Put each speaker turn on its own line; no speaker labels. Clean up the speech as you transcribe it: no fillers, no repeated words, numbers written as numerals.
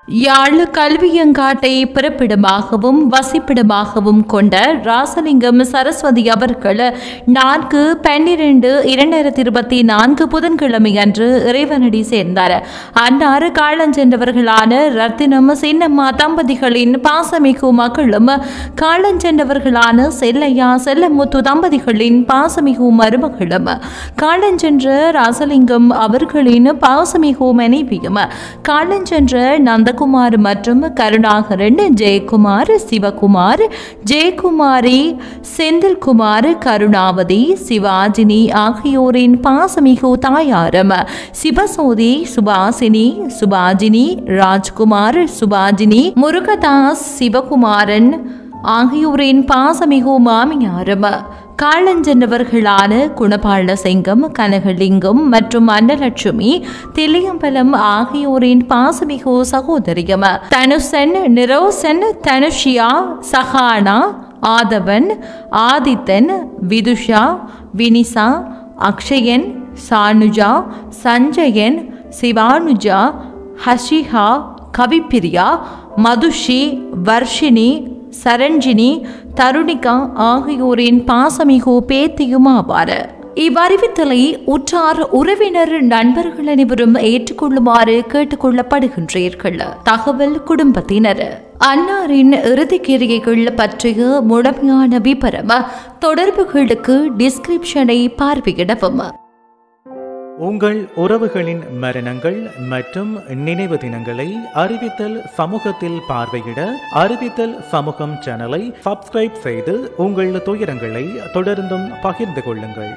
யாழ் கல்வியங்காட்டை பிறப்பிடமாகவும் வசிப்பிடமாகவும் கொண்ட ராசலிங்கம் சரஸ்வதி அவர்கள் 4/12/2024 புதன்கிழமை அன்று இறைவனடி சேர்ந்தார். அன்னார் காலஞ்சென்றவர்களான ரத்தினம் சின்னம்மா தம்பதிகளின் பாசமிகு மகளும் காலஞ்சென்றவர்களான செல்லையா செல்லமுத்து தம்பதிகளின் பாசமிகு மருமகளும் காலஞ்சென்ற ராசலிங்கம் அவர்களின் பாசமிகு மனைவியும் காலஞ்சென்ற நந்தகுமார் மற்றும் கருணாகரன், ஜெயக்குமார், சிவகுமார், ஜெயக்குமாரி, செந்தில்குமார், கருணாவதி, சிவாஜினி ஆகியோரின் பாசமிகு தாயாரும் சிவசோதி, சுபாசினி, சுபாஜினி, ராஜ்குமார், சுபாஜினி, முருகதாஸ், சிவகுமாரன் ஆகியோரின் பாசமிகு மாமியாரும் காலஞ்சென்றவர்களான குணபால சிங்கம், கனகலிங்கம் மற்றும் அன்னலட்சுமி, தில்லியம்பலம் ஆகியோரின் பாசமிகு சகோதரியும் தனுசன், நிரோசன், தனுஷியா, சஹானா, ஆதவன், ஆதித்தன், விதுஷா, வினிசா, அக்ஷயன், சானுஜா, சஞ்சயன், சிவானுஜா, ஹஷிஹா, கவிப்பிரியா, மதுஷி, வர்ஷினி, சரஞ்சினி, தருணிகா ஆகியோரின் பாசமிகு பேத்தியுமாவார். இவ்வறிவித்தலை உற்றார் உறவினர் நண்பர்கள் அனைவரும் ஏற்றுக்கொள்ளுமாறு கேட்டுக்கொள்ளப்படுகின்றீர்கள். தகவல் குடும்பத்தினர். அன்னாரின் இறுதிக்கிரியைகள் பற்றிய முழுமையான விபரம் தொடர்புகளுக்கு டிஸ்கிரிப்ஷனை பார்வையிடவும்.
உங்கள் உறவுகளின் மரணங்கள் மற்றும் நினைவு தினங்களை அறிவித்தல் சமூகத்தில் பார்வையிட அறிவித்தல் சமூகம் சேனலை சப்ஸ்கிரைப் செய்து உங்கள் துயரங்களை தொடர்ந்தும் பகிர்ந்து கொள்ளுங்கள்.